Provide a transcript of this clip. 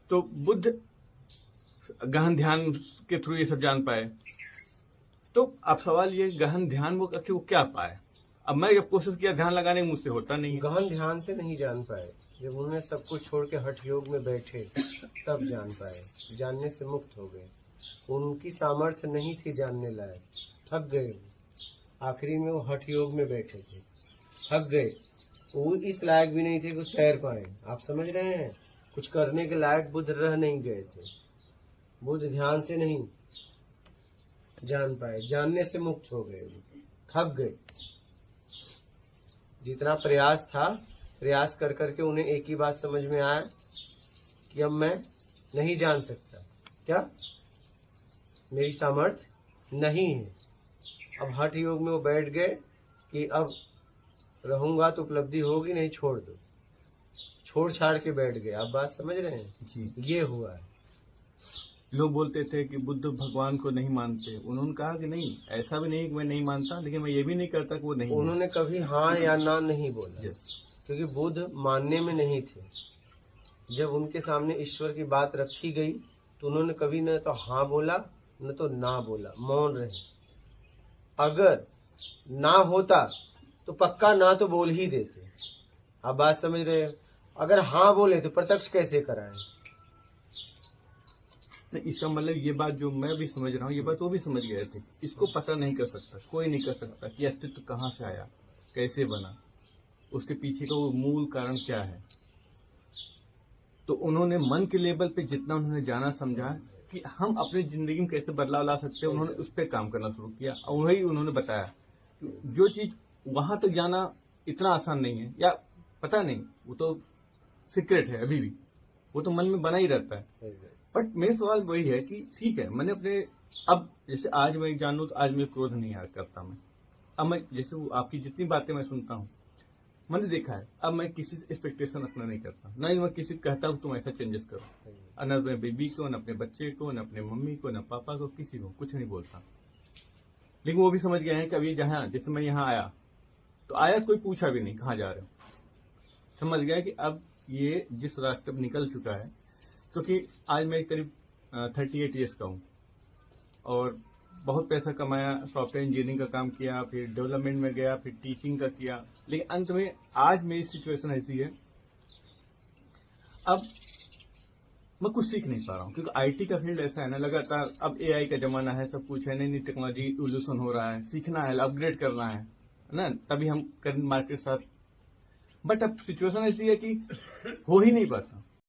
तो बुद्ध गहन ध्यान के थ्रू ये सब जान पाए। तो अब सवाल ये, गहन ध्यान वो आखिर वो क्या पाए? अब मैं जब कोशिश किया ध्यान लगाने की, मुझसे होता नहीं है। गहन ध्यान से नहीं जान पाए, जब उन्होंने सब कुछ छोड़ के हठ योग में बैठे तब जान पाए, जानने से मुक्त हो गए। उनकी सामर्थ्य नहीं थी जानने लायक, थक गए वो। आखिरी में वो हठ योग में बैठे थे, थक गए। वो इस लायक भी नहीं थे कि तैर पाए। आप समझ रहे हैं, कुछ करने के लायक बुद्ध रह नहीं गए थे। बुद्ध ध्यान से नहीं जान पाए, जानने से मुक्त हो गए, थक गए। जितना प्रयास था, प्रयास कर करके उन्हें एक ही बात समझ में आया कि अब मैं नहीं जान सकता, क्या मेरी सामर्थ्य नहीं है। अब हठ योग में वो बैठ गए कि अब रहूंगा तो उपलब्धि होगी, नहीं छोड़ दो, छोड़ छाड़ के बैठ गए। आप बात समझ रहे हैं जी। ये हुआ है। लोग बोलते थे कि बुद्ध भगवान को नहीं मानते। उन्होंने कहा कि नहीं, ऐसा भी नहीं कि मैं नहीं मानता, लेकिन मैं ये भी नहीं कहता कि वो नहीं है। उन्होंने कभी हाँ या ना नहीं बोला, यस। क्योंकि बुद्ध मानने में नहीं थे। जब उनके सामने ईश्वर की बात रखी गई तो उन्होंने कभी न तो हाँ बोला न तो ना बोला, मौन रहे। अगर ना होता तो पक्का ना तो बोल ही देते। आप बात समझ रहे हो, अगर हाँ बोले तो प्रत्यक्ष कैसे कराएं? नहीं, इसका मतलब ये बात जो मैं भी समझ रहा हूँ, ये बात वो भी समझ गए थे। इसको पता नहीं कर सकता, कोई नहीं कर सकता कि अस्तित्व कहाँ से आया, कैसे बना, उसके पीछे का वो मूल कारण क्या है। तो उन्होंने मन के लेवल पे जितना उन्होंने जाना समझा कि हम अपनी जिंदगी में कैसे बदलाव ला सकते हैं, उन्होंने उस पर काम करना शुरू किया। और वही उन्होंने बताया कि जो चीज वहां तक जाना इतना आसान नहीं है, या पता नहीं, वो तो सीक्रेट है अभी भी, वो तो मन में बना ही रहता है। बट मेरा सवाल वही है कि ठीक है, मैंने अपने, अब जैसे आज मैं जानूं तो आज मैं क्रोध नहीं करता मैं। अब मैं जैसे वो आपकी जितनी बातें मैं सुनता हूँ, मैंने देखा है, अब मैं किसी से एक्सपेक्टेशन अपना नहीं करता, ना ही मैं किसी को कहता हूँ तुम ऐसा चेंजेस करो। न अपने बेबी को, न अपने बच्चे को, न अपने मम्मी को, न पापा को, किसी को कुछ नहीं बोलता। लेकिन वो भी समझ गए हैं कि अभी जहाँ, जैसे मैं यहाँ आया तो आया, कोई पूछा भी नहीं कहाँ जा रहे हो, समझ गया कि अब ये जिस रास्ते पर निकल चुका है। क्योंकि आज मैं करीब 38 ईयर्स का हूँ और बहुत पैसा कमाया, सॉफ्टवेयर इंजीनियरिंग का काम किया, फिर डेवलपमेंट में गया, फिर टीचिंग का किया, लेकिन अंत में आज मेरी सिचुएशन ऐसी है, अब मैं कुछ सीख नहीं पा रहा हूँ। क्योंकि आईटी का फील्ड ऐसा है ना, लगातार अब एआई का जमाना है, सब कुछ है, नई नई टेक्नोलॉजी इवोल्यूशन हो रहा है, सीखना है, अपग्रेड करना है ना, तभी हम करंट मार्केट साथ। बट अब सिचुएशन ऐसी है कि हो ही नहीं पाता।